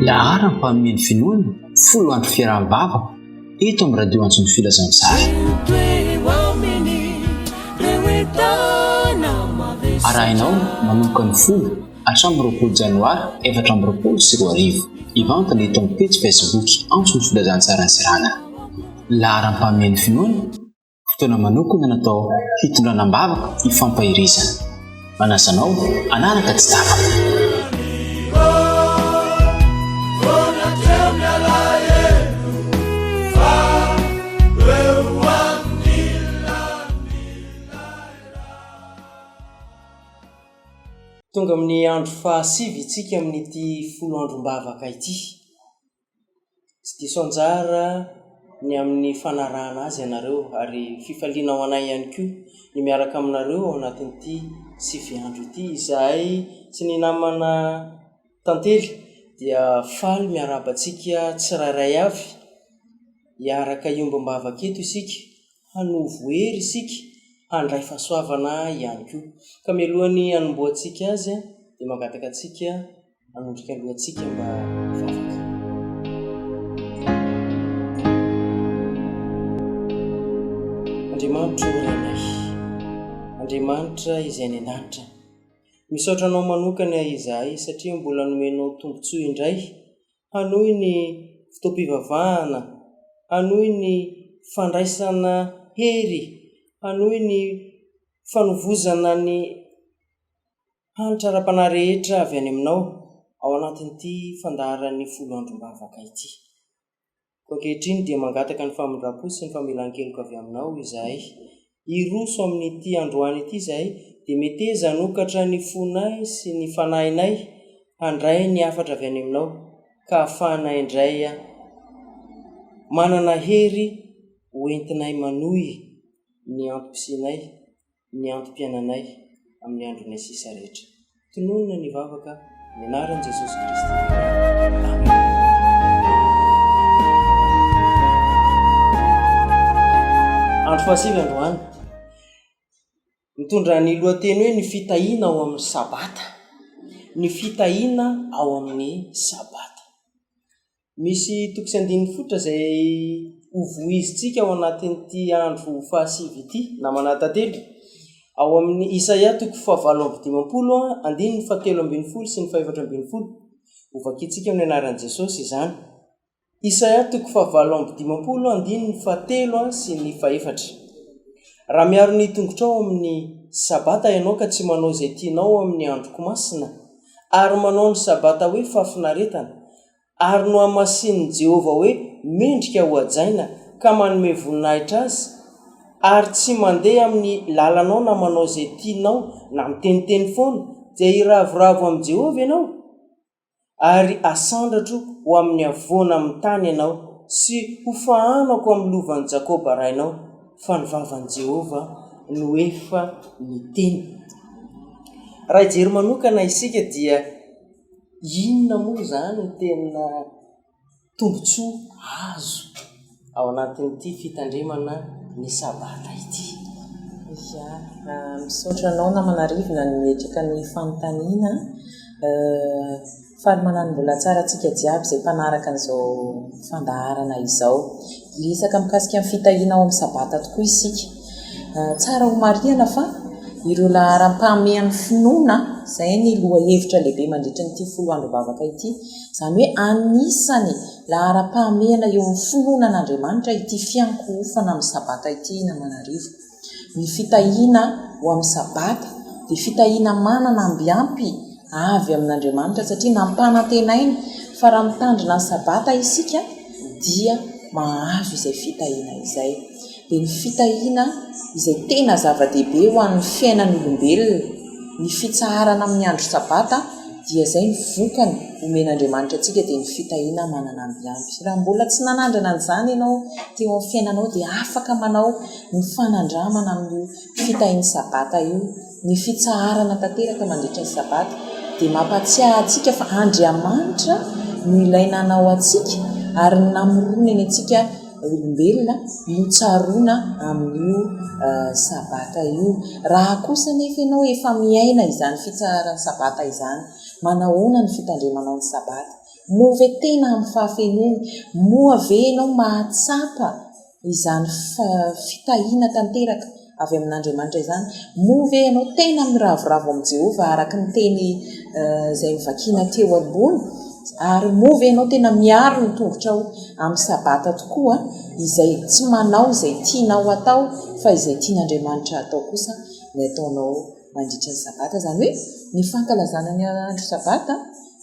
Lahara mpanomeny finoana folo andro fiaraham-bavaka eto amin'ny radio Antsony Filazantsara. Arahinao manomboka ny folo hatramin'ny 20 Janoary 2024. Ivantana eto amin'ny page Facebook Antsony Filazantsara ny Sirana. Lahara mpanomeny finoana fotoana manokana natao hitondranam-bavaka hifampahirizana. Manasanao anaraka tsy tapaka. Tonga amin'ny andro fahasivy itsika amin'ity folo androm-bavaka ity. Tsy diso anjara ny amin'ny fanarahana azy ianareo ary fifaliana ao anay ihany koa ny miaraka aminareo ao anatin'ity sivy andro ity. Izahay sy ny namana tantely dia faly miarabantsika tsirairay avy hiaraka iombam-bavaka eto isika, hanovo hery isika, handray fahasoavana ihany koa. Ka mialohan'ny hanomboantsika azy dia mangataka antsika hanondrika alohantsika mba vavaka. Andriamanitra orenay, Andriamanitra izay ny an-danitra, misaotra anao manokana izahay satria mbola nomenao tombontsoa indray hanohy ny fotoam-pivavahana, hanohy ny fandraisana hery, hanohy ny fanovozana ny hanitra ara-panahy rehetra avy any aminao ao anatin'ity fandaharan'ny folo androm-bavaka ity. Ankehitriny dia mangataka ny famindram-po sy ny famelan-keloka avy aminao izahay. Iroso amin'ity androany ity izahay dia meteza hanokatra ny fonay sy ny fanahinay handray ny afatra avy any aminao ka ahafahanay indray manana hery hoentinay manohy ny antom-pisinay, ny antom-piainanay amin'ny andronay sisa rehetra. Tonoina ny vavaka ny anaran'i Jesosy Kristy. Amen. Andro fahasivy androany mitondra ny lohateny hoe ny fitahiana ao amin'ny sabata. Ny fitahiana ao amin'ny sabata. Misy tokisy 9 fototra izay hovoizitsika ao anatin'ity andro fahasivy ity namana tantely. Ao amin'ny Isaia 7:15, 7:17 sy ny 14. Hovakitsika amin'ny anaran'i Jesosy izany. Isaia 7:15, 7 sy ny 14. Raha miaro ny tongotrao amin'ny sabata ianao ka tsy manao izay tianao amin'ny androko masina, ary manao ny sabata hoe fahafinaretana, ary no hamasin'i Jehova hoe mendrika ho hajaina ka manome voninahitra azy, ary tsy mandeha amin'ny lalanao na manao izay tianao na miteniteny foana, dia hiravoravo amin'i Jehova ianao, ary asandratro ho amin'ny avoana amin'ny tany ianao, sy ho fahanako amin'ny lovan'i Jakoba rainao, fa ny vavan'i Jehova no efa miteny. Raha ijery manokana isika dia inona moa izany ny tena tombontsoa azo ao anatin'ity fitandremana ny sabata ity? Misaotra anao namanarivona ny metraka ny fanontaniana faly manano mbola tsara antsika jiaby izay mpanaraka an'izao fandaharana izao. Resaka mikasika amin'ny fitahiana ao amin'ny sabata tokoa isika. Tsara ho marihana fa ireo laharam-pahamehan'ny finoana, izay ny lohahevitra lehibe mandritra n'ity folo andro-bavaka ity. Izany hoe anisany laharam-pahamehana eo amin'ny finoana an'Andriamanitra ity fiankohofana amin'ny sabata ity namanarivo. Ny fitahiana ho amin'ny sabata dia fitahiana manana ambiampy avy amin'Andriamanitra satria nampanantenainy fa raha mitandrina ny sabata isika dia mahazo izay fitahiana izay. Dia ny fitahiana izay tena zava-dehibe ho an'ny fiainan'ny olombelona, ny fitsaharana amin'ny andro sabata dia izay ny vokany omen'Andriamanitra antsika dia ny fitahiana manana ambiampy. Raha mbola tsy nanandrana an'izany ianao teo amin'ny fiainanao dia afaka manao ny fanandramana amin'ny fitahiany sabata io, ny fitsaharana tanteraka mandritra ny sabata dia mampatsiahy antsika fa Andriamanitra no ilaina anao antsika ary namoronany antsika olombelona no tsaroana amin'io sabata io. Raha kosa nefa ianao efa miaina izany fitsarany sabata izany, manahoana ny fitandremanao ny sabata? Moa ve tena amin'ny fahafenony? Moa ve ianao mahatsapa izany fitahiana tanteraka avy amin'Andriamanitra izany? Moa ve ianao tena miravoravo amin'ny Jehovah araka ny teny izay mivakiana teo ambony? Ary moa ve ianao tena miaro ny tongotrao amin'ny sabata tokoa, izay tsy manao izay tianao atao fa izay tian'Andriamanitra atao kosa ny ataonao mandritra ny sabata? Zany hoe ny fankalazana ny andro sabata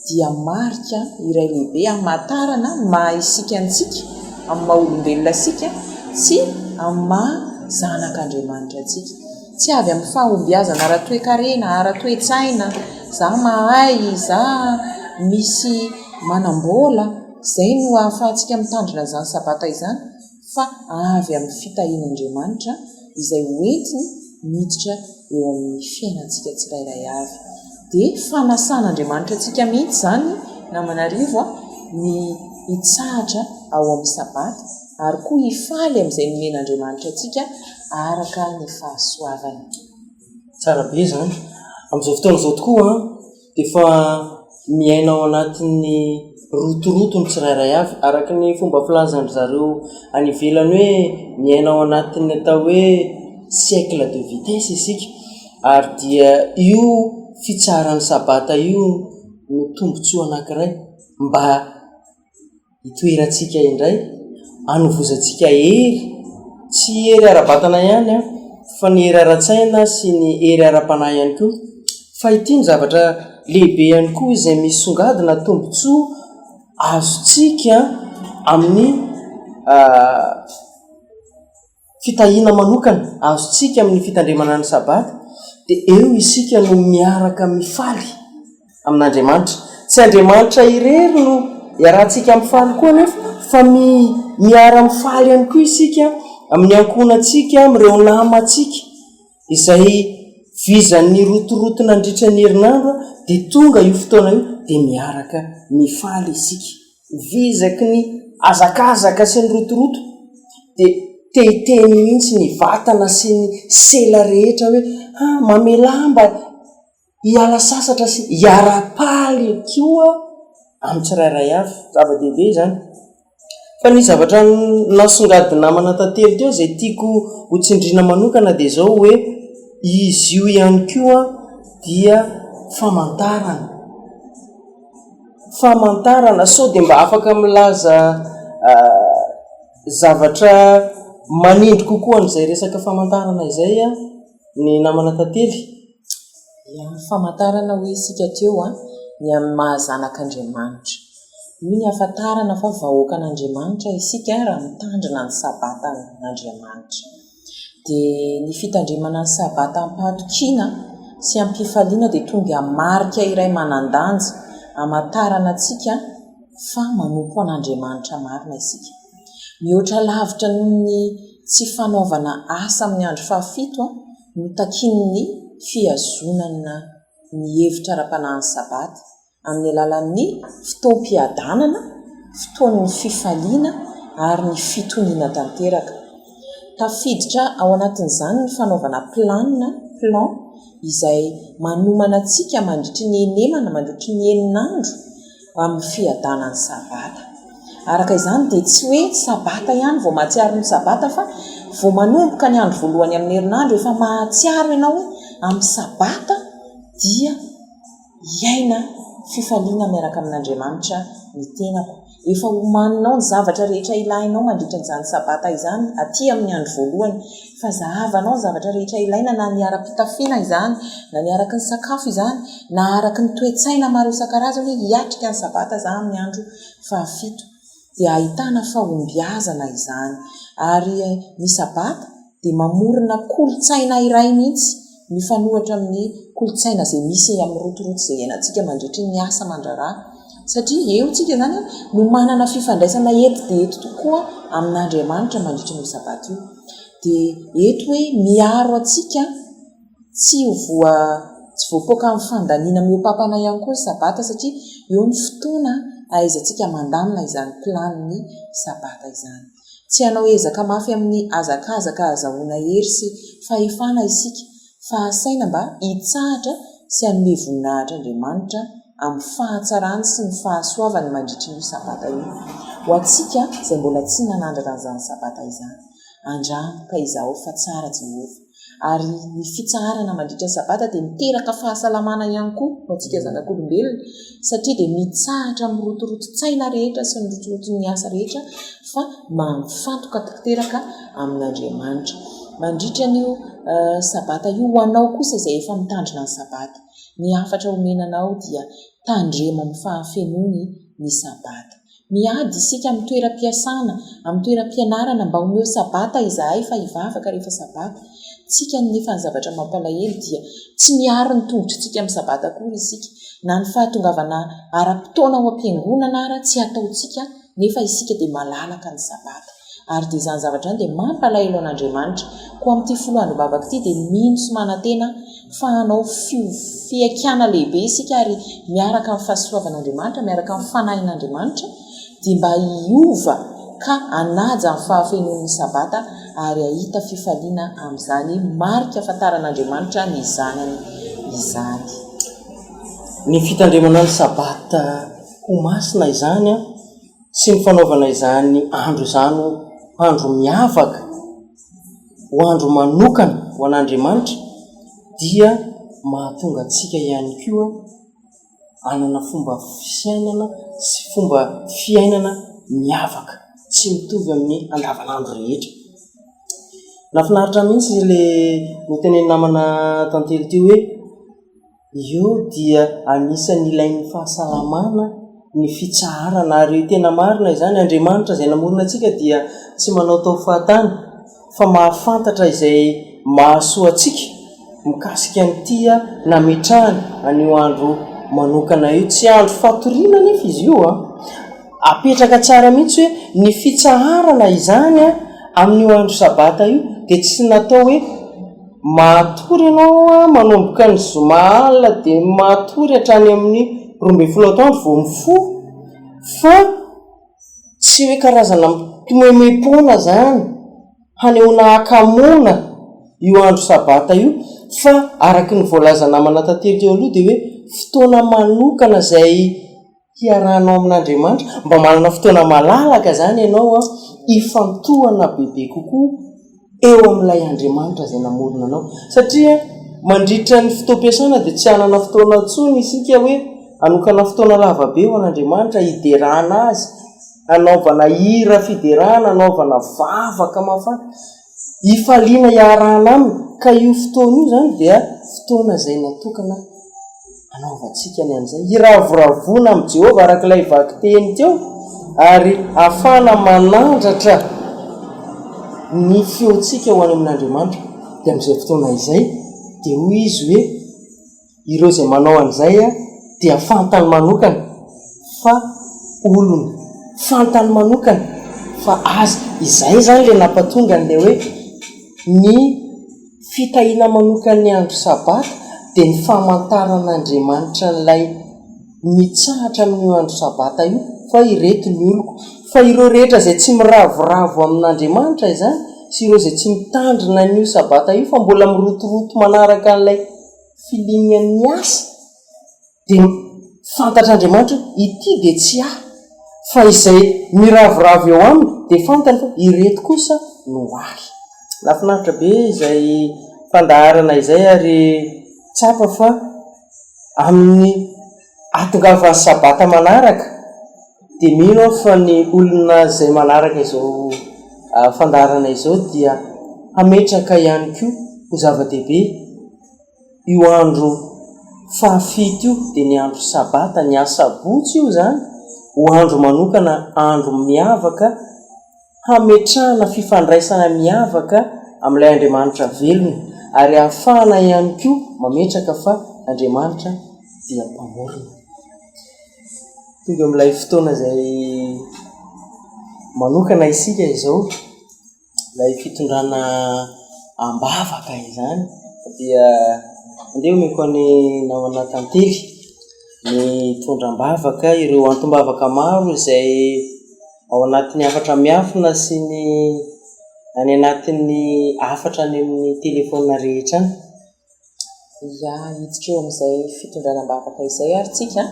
dia marika iray lehibe hamantarana maha isika antsika, amin'ny maha olombelona asika, sy amin'ny maha zanak'Andriamanitra antsika. Tsy avy amin'ny fahombiazana ara-toe-karena, ara-toe-tsaina, za mahay, za misy manam-bola, izay no ahafahantsika mitandrina izany sabata izany, fa avy amin'ny fitahian'Andriamanitra izay hoentiny miditra eo amin'ny fiainantsika tsirairay avy. Dia fanasan'Andriamanitra antsika mihitsy zany namanarivo ny hitsahatra ao amin'ny sabata, ary koa hifaly amin'izay nomen'Andriamanitra antsika araka ny fahasoavany. Tsara be zany. Amin'izao fotoana izao tokoa dia fa miaina ao anatin'ny rotoroto ny tsirairay avy, araka ny fomba filazan'ny zareo any ivelany hoe miaina ao anatin'ny atao hoe siècle de vitesse isika, ary dia io fitsaran'ny sabata io no tombontsoa anankiray mba hitoerantsika indray, hanovozantsika hery, tsy hery ara-batana ihany fa ny hery ara-tsaina sy ny hery ara-panahy ihany koa. Fa ity ny zavatra lehibe ihany koa izay misongadina tombontsoa azontsika amin'ny fitahiana manokana, azontsika amin'ny fitandremana ny sabata, dia eo isika no miaraka mifaly amin'Andriamanitra. Tsy Andriamanitra irery no iarahantsika mifaly koa nefa, fa miara-mifaly ihany koa isika amin'ny ankonantsika, amin'ireo namantsika izay vizan'ny rotoroto nandritra ny herinandro, dia tonga io fotoana io dia miaraka mifaly isika. Vizaky ny azakazaka sy ny rotoroto dia tehitehiny mihitsy ny vatana sy ny sela rehetra hoe mamelamba, hiala sasatra sy hiara-paly koa amin'ny tsirairay avy. Zava-dehibe zany. Fa ny zavatra nasongadina namana tantely teo izay tiako ho tsindriana manokana dia izao hoe izy io ihany koa dia famantarana sao dia mba afaka milaza zavatra manindry kokoa n'izay resaka famantarana izay ny namana tantely. Famantarana hoe isika teo ny amin'ny mahazanak'Andriamanitra. Io ny ahafantarana fa vahoakan'Andriamanitra isika raha mitandrina ny sabata n'Andriamanitra. Dia ny fitandremana ny sabata ampahatokiana sy ampifaliana dia tonga marika iray manan-danja hamantarana antsika fa manompo an'Andriamanitra marina isika. Mihoatra lavitra ny tsy fanaovana asa amin'ny andro fahafito no takin'ny fiazonana ny hevitra ara-panahin'ny sabata amin'ny alalan'ny fotoam-piadanana, fotoan'ny fifaliana ary ny fitoniana tanteraka. Tafiditra ao anatin'izany ny fanaovana plan izay manomana antsika mandritry ny enemana, mandritry ny eninandro amin'ny fiadanan'ny sabata. Araka izany dia tsy hoe sabata ihany vao mahatsiaro ny sabata, fa vao manomboka ny andro voalohany amin'ny herinandro efa mahatsiaro ianao hoe amin'ny sabata dia hiaina fifaliana miaraka amin'Andriamanitra ny tenako. Efa homaninao ny zavatra rehetra ilainao mandritra n'izany sabata izany aty amin'ny andro voalohany, fa zahavanao ny zavatra rehetra ilaina, na ny ara-pitafiana izany, na ny araka ny sakafo izany, na araka ny toe-tsaina maro isan-karazany hoe hiatrika ny sabata za amin'ny andro fahafito. Dia ahitana fahombiazana izany, ary ny sabata dia mamorona kolotsaina iray mihitsy mifanohatra amin'ny kolotsaina izay misy amin'ny rotoroto izay iainantsika mandritry ny asa aman-draharaha, satria eo tsika zany no manana fifandraisana eto dia eto tokoa amin'Andriamanitra mandritry ny sabata io. Dia eto hoe miaro antsika tsy voapoaka amin'ny fandaniana mihoa-pampana ihany koa ny sabata, satria eo ny fotoana ahaizantsika mandamina izany plan'ny sabata izany. tsy hanao ezaka mafy amin'ny azakazaka azahoana hery sy fahefana isika fa asaina mba hitsahatra sy hanome voninahitryandriamanitra amin'ny fahatsarany sy ny fahasoavany mandritry ny sabata io ho atsika izay mbola tsy nanandrana an'izany sabata izany andrano ka izaho fa tsara Jehova ary ny fitsaharana mandritra ny sabata dia miteraka fahasalamana ihany koa ho antsika zanak'olombelona satria dia mitsahatra amin'ny rotoroto-tsaina rehetra sy ny rotoroton'ny asa rehetra fa mifantoka tanteraka amin'Andriamanitra mandritra an'io sabata io ho anao kosa izay efa mitandrina ny sabata ny afatra omenanao dia tandremo amin'ny fahafenony ny sabata miady isika amin'ny toeram-piasana amin'ny toeram-pianarana mba homeo sabata izahay fa hivavaka rehefa sabata tsika nefa ny zavatra mampalahelo dia tsy miaro ny tongotritsika amin'ny sabata koa isika na ny fahatongavana ara-potoana ho am-piangonana ara tsy ataotsika nefa isika dia malalaka ny sabata ary dia izany zavatra any dia mampalahelo an'Andriamanitra ko amin'ity folo andro babaka ity dia mino sy manantena fa hanao fiakana lehibe isika ary miaraka amin'ny fahasoavan'Andriamanitra miaraka amin'ny fanahin'Andriamanitra dia mba hiova ka anaja amin'ny fahafenon'ny sabata ary ahita fifaliana amin'izany marika afantaran'Andriamanitra ny zanany izany. Ny fitandremana ny sabata ho masina izany sy ny fanaovana izany andro izany andro miavaka ho andro manokana ho an'Andriamanitra dia mahatonga antsika ihany koa anana fomba fiainana sy fomba fiainana miavaka tsy mitovy amin'ny andavanandro rehetra. Nafinaritra mihitsy ilay noteneny namana tantely teo hoe io dia anisan'ny ilain'ny fahasalamana ny fitsaharana ary tena marina izany Andriamanitra izay namorona antsika dia tsy manao tao fahatany fa mahafantatra izay mahasoa antsika mikasika an'tia nametrahany an'io andro manokana io tsy andro fatoriana nefa izy io apetraka tsara mihitsy hoe ny fitsaharana izany amin'io andro sabata io dia tsy natao hoe matory ianao manomboka ny zoma alina dia matory hatrany amin'ny 12 atoandro vao mifo fa tsy hoe karazana tomoemem-pona zany hanehoana hakamona io andro sabata io fa araky ny voalaza namana tantely teo aloha dia hoe fotoana manokana izay hiarahanao amin'Andriamanitra mba manana fotoana malalaka zany ianao hifantohana bebe kokoa eo amin'ilay Andriamanitra izay namorona anao satria mandritra ny fotoam-piasana dia tsy hanana fotoana tsony isika hoe anokana fotoana lavabe ho an'Andriamanitra hiderahana azy anaovana hira fiderahana anaovana vavaka mafana hifaliana hiarahana aminy ka io fotoana io zany dia fotoana izay natokana anaovantsika ny an'izay hiravoravona amin'i Jehova arak'ilay vaky teny teo ary ahafana manandratra ny feontsika ho any amin'Andriamanitra dia amin'izay fotoana izay dia hoy izy hoe ireo izay manao an'izay dia fantany manokana fa olony fantany manokana fa azy izay zany ilay nampatonga an'ilay hoe ny fitahiana manokany andro sabata dia ny famantaran'Andriamanitra n'ilay mitsahatra amin'io andro sabata io fa ireto ny oloko fa ireo rehetra izay tsy miravoravo amin'Andriamanitra izany sy ireo izay tsy mitandrina n'io sabata io fa mbola mirotoroto manaraka n'ilay filian'ny asa dia fantatr'Andriamanitra ity dia tsy fa izay miravoravo eo aminy dia fantany fa ireto kosa no ahy. Nafinaritra be izay fandaharana izay ary tsapa fa amin'ny atongavan'ny sabata manaraka dia mino fa ny olona izay manaraka izao fandaharana izao dia hametraka ihany koa ho zava-dehibe io andro fahafito io dia ny andro sabata ny asabotsy io zany ho andro manokana andro miavaka hametrahana fifandraisana miavaka amin'ilay Andriamanitra velona ary ahafahana ihany koa mametraka fa Andriamanitra dia mpamorona. Tonga amin'ilay fotoana izay manokana isika izao ilay fitondrana ambavaka izany dia andeha omeko ny namana tantely ny tondram-bavaka ireo antom-bavaka maro izay ao anatin'ny afatra miafina sy ny any anatin'ny afatra any amin'ny telefona rehetra any. Ya hiditra eo amin'izay fitondranam-bavaka izay ary tsika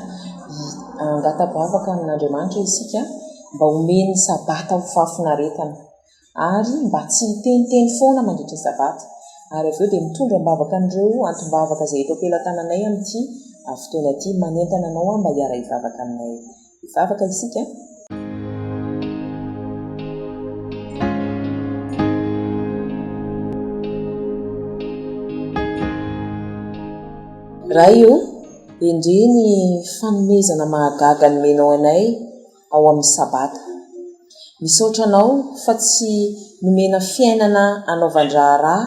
angatambavaka amin'Andriamanitra isika mba homeny sabata ho fahafinaretana ary mba tsy hiteniteny foana mandritra sabata, ary avy eo dia mitondra-bavaka an'ireo antom-bavaka izay eto am-pelantananay amin'ity fotoana ity manentana anao mba hiara hivavaka aminay. Hivavaka isika. Raha io endre ny fanomezana mahagaga nomenao anay ao amin'ny sabata. Misaotra anao fa tsy nomena fiainana anaovan-draharaha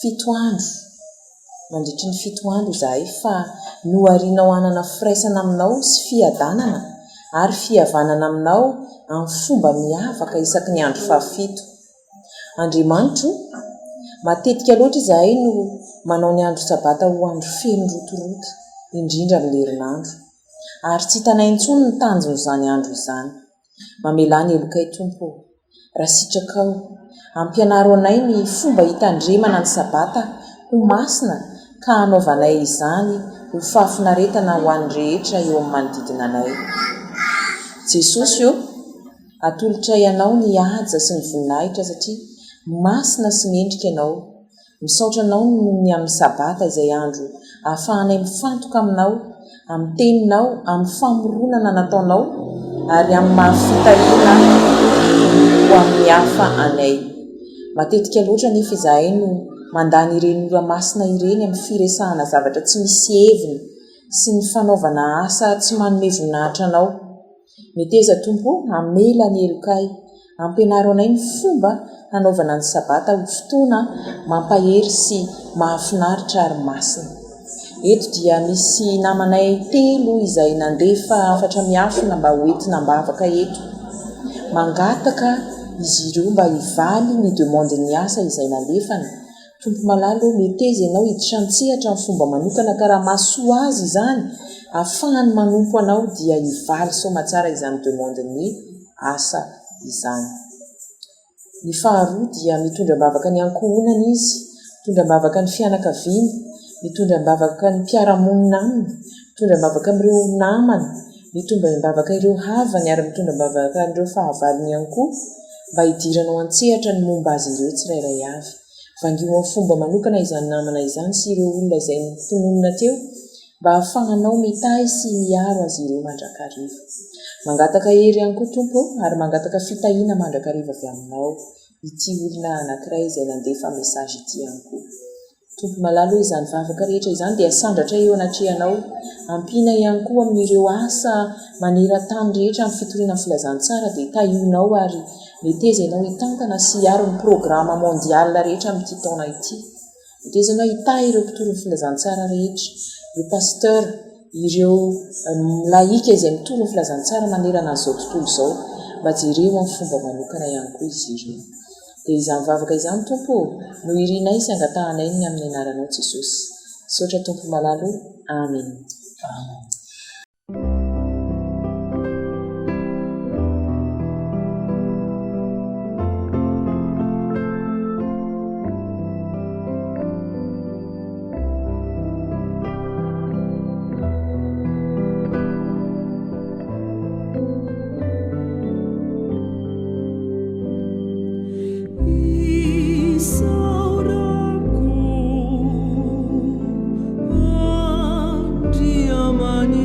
7 andro mandritry ny 7 andro izahay, fa noarianao anana firaisana aminao sy fiadanana ary fihavanana aminao amin'ny fomba miavaka isaky ny andro 7. Andriamanitro, matetika loatra izahay no manao ny andro sabata ho andro feno rotoroto indrindra amin'ny herinandro, ary tsy hitanay intsony ny tanjon'izany andro izany. Mamelany elokay Tompo, raha sitrakao ampianaro anay ny fomba hitandremana ny sabata ho masina ka hanaovanay izany ho fahafinaretana ho an'ny rehetra eo amin'ny manodidina anay. Jesosy io, atolotra ianao ny haja sy ny voninahitra satria masina sy mendrika ianao. Misaotra anao ny amin'ny sabata izay andro ahafahanay mifantoka aminao, amin'ny teninao, amin'ny famoronana nataonao ary amin'ny mahafitahiana ho amin'ny hafa anay. Matetika loatra nefa izahay no mandany ireny ora masina ireny amin'ny firesahana zavatra tsy misy heviny sy ny fanaovana asa tsy manome voninahitra anao. Meteza Tompo, amela ny elokay, ampianaro anay ny fomba hanaovana ny sabata ho fotoana mampahery sy mahafinaritra ary masina. Eto dia misy namanay 3 izay nandefa afatra miafina mba hoentinam-bavaka eto. Mangataka izy ireo mba hivaly ny demandeny asa izay nandefana. Tompo malalo, meteza ianao hiditra an-tsehatra amin'ny fomba manokana ka raha mahasoa azy izany ahafahany manompo anao dia hivaly soamantsara izany demandeny asa izany. Ny faharoa dia mitondra-bavaka ny ankohonana izy, mitondra-bavaka ny fianakaviany, mitondra-bavaka ny mpiara-monina aminy, mitondra-bavaka amin'ireo namany, mitondra-bavaka ireo havany ary mitondra-bavaka ireo fahavalony ihany koa mba hidiranao an-tsehatra ny momba azy ireo tsirairay avy. Vangio amin'ny fomba manokana izany namana izany sy ireo olona izay nitononona teo mba hahafahanao mitahy sy miaro azy ireo mandrakariva. Mangataka hery ihany koa Tompo ary mangataka fitahiana mandrakariva avy aminao ity olona anankiray izay nandefa mesazy ity ihany koa. Tompo malalo, izany vavaka rehetra izany dia sandratra eo anatrehanao, ampiana ihany koa amin'ireo asa maneran-tany rehetra amin'ny fitoriana filazantsara dia tahinao ary meteza ianao hitantana sy hiaro ny programa mondiala rehetra amin'ity taona ity. Meteza ianao hitahy ireo mpitory ny filazantsara rehetra, ireo pasteur, ireo laika izay mitory ny filazantsara manerana an'izao tontolo izao mba jereo amin'ny fomba manokana ihany koa izy ireo. Dia izany vavaka izany Tompo no irinay sy angatahanay ny amin'ny anaranao Jesosy. Saotra Tompo malalo. Amen. Mani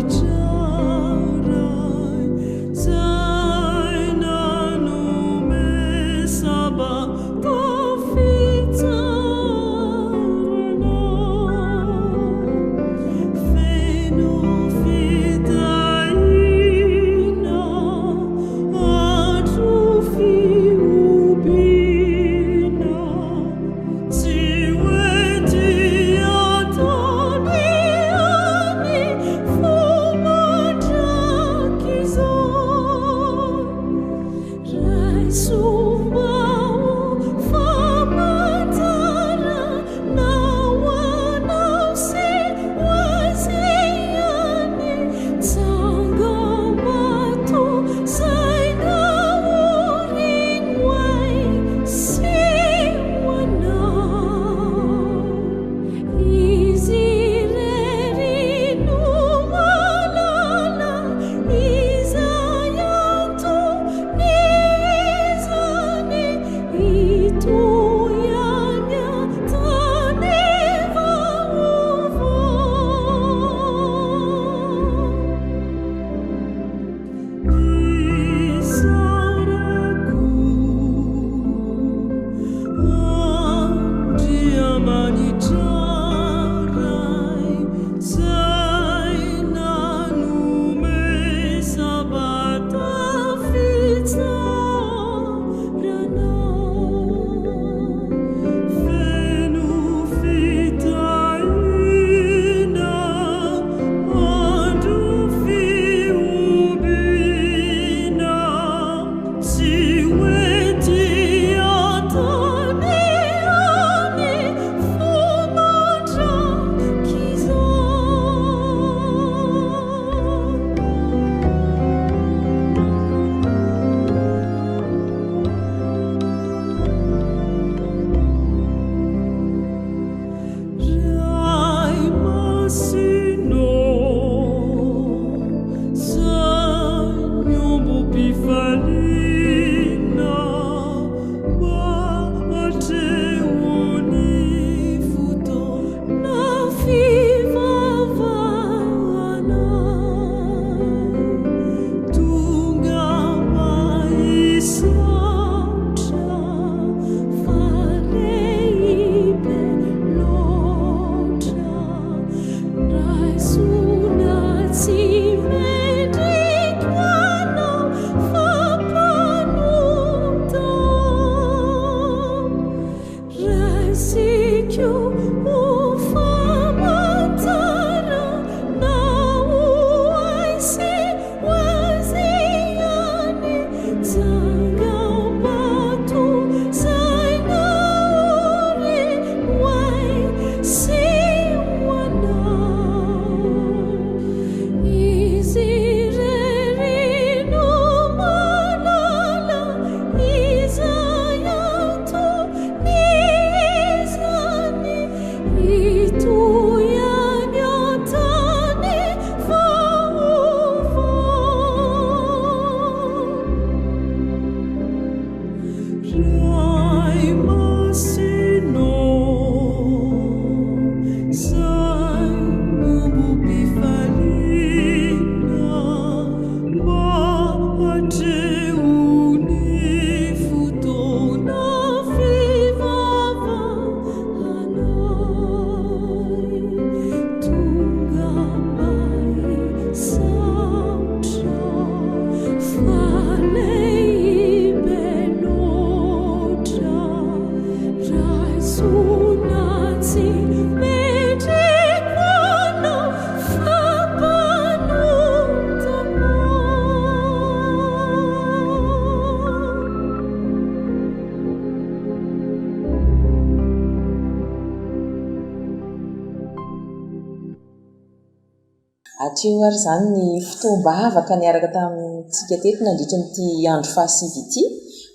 atreo ary zany ny fotoam-bavaka niaraka tamintsika teto nandritra nyity andro fahasivy ity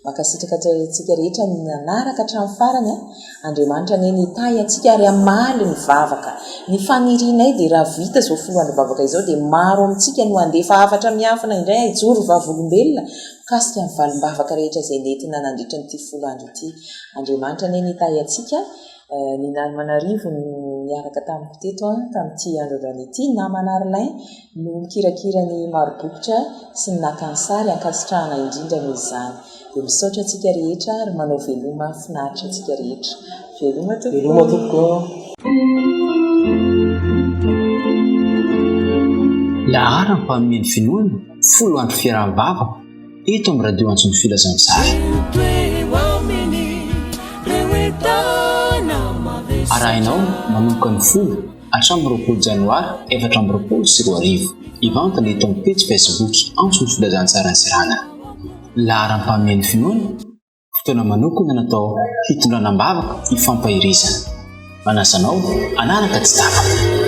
makasitraka tsika rehetra nanaraka hatramin'ny farany Andriamanitra ne nitahy antsika ary amaly ny vavaka ny fanirinay dia raha vita zao folo andro vavaka izao dia maro amintsika no andefa hafatra miafina indray hijoro vavolombelona kasika ny valim-bavaka rehetra izay nentina nandritra nyity folo andro ity. Andriamanitra ne nitahy antsika ny Namanarivo no niaraka tamiko teto tamin'ity androany ity Namanarolay no mikirakira ny marobokotra sy ny nakansary ankasitrahana indrindra amin'izany dia misaotra antsika rehetra ary manao veloma finaritra antsika rehetra. Veloma tompoko. Lahara ny mpanomeny finoana folo andro fiaraha-bavaka eto amin'ny radio Antsony Filazantsara. Arahinao manomboka ny folo hatramin'ny 20 Janoary 2024 ivantana eto amin'ny page Facebook Antsony Filazantsara Sirana. Lahara ny mpanomeny finoana fotoana manokana natao hitondranam-bavaka hifampahirizana. Manasanao anaraka tsy tapaka.